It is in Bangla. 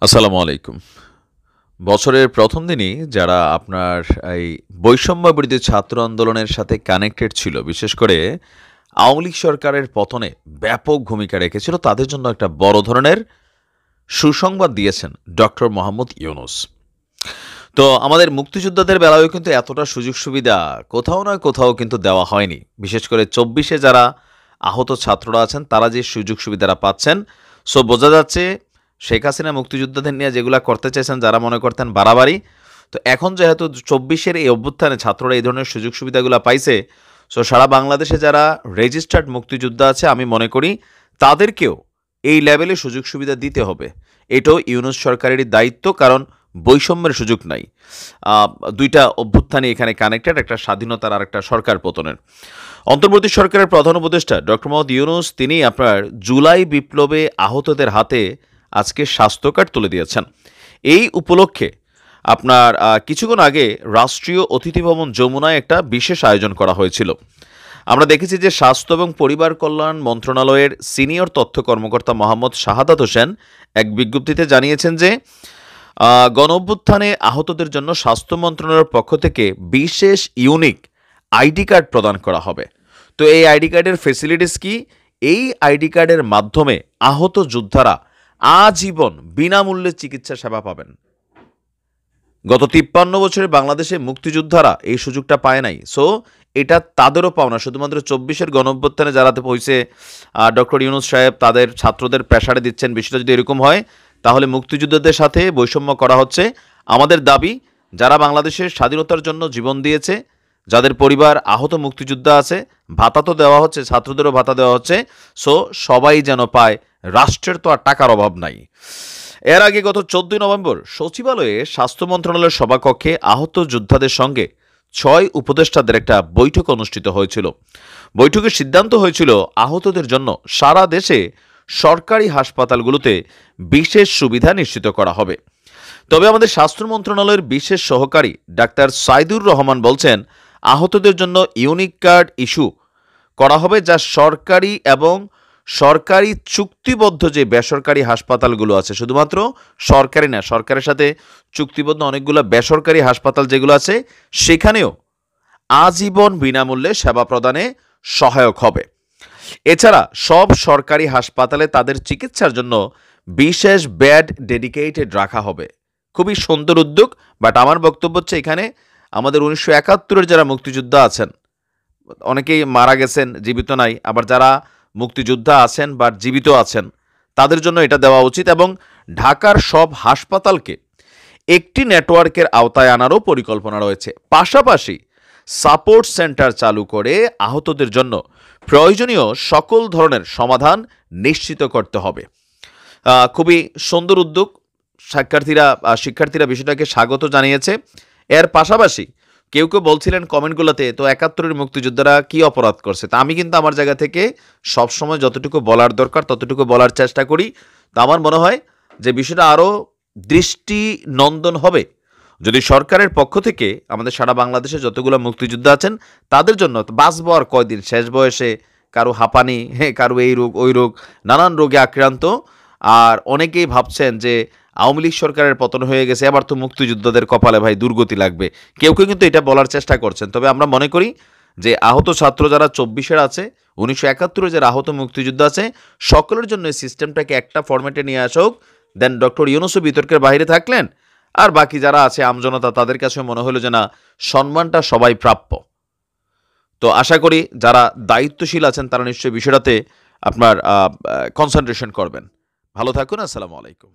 আসসালামু আলাইকুম। বছরের প্রথম দিনই যারা আপনার এই বৈষম্য বিরোধী ছাত্র আন্দোলনের সাথে কানেক্টেড ছিল, বিশেষ করে আওয়ামী লীগ সরকারের পতনে ব্যাপক ভূমিকা রেখেছিল, তাদের জন্য একটা বড় ধরনের সুসংবাদ দিয়েছেন ডক্টর মোহাম্মদ ইউনূস। তো আমাদের মুক্তিযোদ্ধাদের বেলায়ও কিন্তু এতটা সুযোগ সুবিধা কোথাও না কোথাও কিন্তু দেওয়া হয়নি। বিশেষ করে ২৪-এ যারা আহত ছাত্ররা আছেন তারা যে সুযোগ সুবিধাটা পাচ্ছেন, সো বোঝা যাচ্ছে শেখ হাসিনা মুক্তিযোদ্ধাদের নিয়ে যেগুলা করতে চেয়েছেন, যারা মনে করতেন বাড়াবাড়ি, তো এখন যেহেতু ২৪-এর এই অভ্যুত্থানে ছাত্ররা এই ধরনের সুযোগ সুবিধাগুলো পাইছে, সো সারা বাংলাদেশে যারা রেজিস্টার্ড মুক্তিযোদ্ধা আছে আমি মনে করি তাদেরকেও এই লেভেলে সুযোগ সুবিধা দিতে হবে। এটাও ইউনূস সরকারেরই দায়িত্ব, কারণ বৈষম্যের সুযোগ নাই। দুইটা অভ্যুত্থানই এখানে কানেক্টেড, একটা স্বাধীনতার আর একটা সরকার পতনের। অন্তর্বর্তী সরকারের প্রধান উপদেষ্টা ডক্টর মোহাম্মদ ইউনূস তিনি আপনার জুলাই বিপ্লবে আহতদের হাতে আজকে স্বাস্থ্য কার্ড তুলে দিয়েছেন। এই উপলক্ষে আপনার কিছুক্ষণ আগে রাষ্ট্রীয় অতিথি ভবন যমুনায় একটা বিশেষ আয়োজন করা হয়েছিল। আমরা দেখেছি যে স্বাস্থ্য এবং পরিবার কল্যাণ মন্ত্রণালয়ের সিনিয়র তথ্য কর্মকর্তা মোহাম্মদ শাহাদাত হোসেন এক বিজ্ঞপ্তিতে জানিয়েছেন যে গণঅভ্যুত্থানে আহতদের জন্য স্বাস্থ্য মন্ত্রণালয়ের পক্ষ থেকে বিশেষ ইউনিক আইডি কার্ড প্রদান করা হবে। তো এই আইডি কার্ডের ফেসিলিটিস কি? এই আইডি কার্ডের মাধ্যমে আহত যোদ্ধারা আজীবন বিনামূল্যে চিকিৎসা সেবা পাবেন। গত ৫৩ বছরে বাংলাদেশে মুক্তিযোদ্ধারা এই সুযোগটা পায় নাই, সো এটা তাদেরও পাওনা। শুধুমাত্র ২৪-এর গণঅভ্যুত্থানে যারা হয়েছে ডক্টর ইউনূস সাহেব তাদের ছাত্রদের প্রেসারে দিচ্ছেন, বিষয়টা যদি এরকম হয় তাহলে মুক্তিযোদ্ধাদের সাথে বৈষম্য করা হচ্ছে। আমাদের দাবি, যারা বাংলাদেশের স্বাধীনতার জন্য জীবন দিয়েছে, যাদের পরিবার আহত মুক্তিযোদ্ধা আছে, ভাতা তো দেওয়া হচ্ছে, ছাত্রদেরও ভাতা দেওয়া হচ্ছে, সো সবাই যেন পায়। রাষ্ট্রের তো আর টাকার অভাব নাই। এর আগে গত ১৪ নভেম্বর সচিবালয়ে স্বাস্থ্য মন্ত্রণালয়ের সভাকক্ষে আহত যোদ্ধাদের সঙ্গে ৬ উপদেষ্টাদের একটা বৈঠক অনুষ্ঠিত হয়েছিল। বৈঠকে সিদ্ধান্ত হয়েছিল আহতদের জন্য সারা দেশে সরকারি হাসপাতালগুলোতে বিশেষ সুবিধা নিশ্চিত করা হবে। তবে আমাদের স্বাস্থ্য মন্ত্রণালয়ের বিশেষ সহকারী ডাক্তার সাইদুর রহমান বলছেন, আহতদের জন্য ইউনিক কার্ড ইস্যু করা হবে, যা সরকারি এবং সরকারি চুক্তিবদ্ধ যে বেসরকারি হাসপাতালগুলো আছে, শুধুমাত্র সরকারি না, সরকারের সাথে চুক্তিবদ্ধ অনেকগুলো বেসরকারি হাসপাতাল যেগুলো আছে সেখানেও আজীবন বিনামূল্যে সেবা প্রদানে সহায়ক হবে। এছাড়া সব সরকারি হাসপাতালে তাদের চিকিৎসার জন্য বিশেষ বেড ডেডিকেটেড রাখা হবে। খুবই সুন্দর উদ্যোগ, বাট আমার বক্তব্য হচ্ছে এখানে আমাদের ১৯৭১-এর যারা মুক্তিযোদ্ধা আছেন, অনেকেই মারা গেছেন, জীবিত নাই, আবার যারা মুক্তিযোদ্ধা আছেন বা জীবিত আছেন তাদের জন্য এটা দেওয়া উচিত, এবং ঢাকার সব হাসপাতালকে একটি নেটওয়ার্কের আওতায় আনারও পরিকল্পনা রয়েছে। পাশাপাশি সাপোর্ট সেন্টার চালু করে আহতদের জন্য প্রয়োজনীয় সকল ধরনের সমাধান নিশ্চিত করতে হবে। খুবই সুন্দর উদ্যোগ। শিক্ষার্থীরা বিষয়টাকে স্বাগত জানিয়েছে। এর পাশাপাশি কেউ কেউ বলছিলেন কমেন্টগুলোতে, তো ৭১-এর মুক্তিযোদ্ধারা কি অপরাধ করছে? তা আমি কিন্তু আমার জায়গা থেকে সবসময় যতটুকু বলার দরকার ততটুকু বলার চেষ্টা করি। তা আমার মনে হয় যে বিষয়টা আরও দৃষ্টিনন্দন হবে যদি সরকারের পক্ষ থেকে আমাদের সারা বাংলাদেশে যতগুলো মুক্তিযোদ্ধা আছেন তাদের জন্য বাঁচবো আর কয়দিন, শেষ বয়সে কারো হাঁপানি, কারো এই রোগ ওই রোগ, নানান রোগে আক্রান্ত। আর অনেকেই ভাবছেন যে আওয়ামী লীগ সরকারের পতন হয়ে গেছে, এবার তো মুক্তিযোদ্ধাদের কপালে ভাই দুর্গতি লাগবে। কেউ কেউ কিন্তু এটা বলার চেষ্টা করছেন। তবে আমরা মনে করি যে আহত ছাত্র যারা ২৪-এর আছে, ১৯৭১-এর যারা আহত মুক্তিযোদ্ধা আছে, সকলের জন্য এই সিস্টেমটাকে একটা ফরম্যাটে নিয়ে আসা হোক। দেন ডক্টর ইউনূসও বিতর্কের বাইরে থাকলেন, আর বাকি যারা আছে আমজনতা তাদের কাছে মনে হলো যে না, সম্মানটা সবাই প্রাপ্য। তো আশা করি যারা দায়িত্বশীল আছেন তারা নিশ্চয়ই বিষয়টাতে আপনার কনসেন্ট্রেশন করবেন। ভালো থাকুন। আসসালামু আলাইকুম।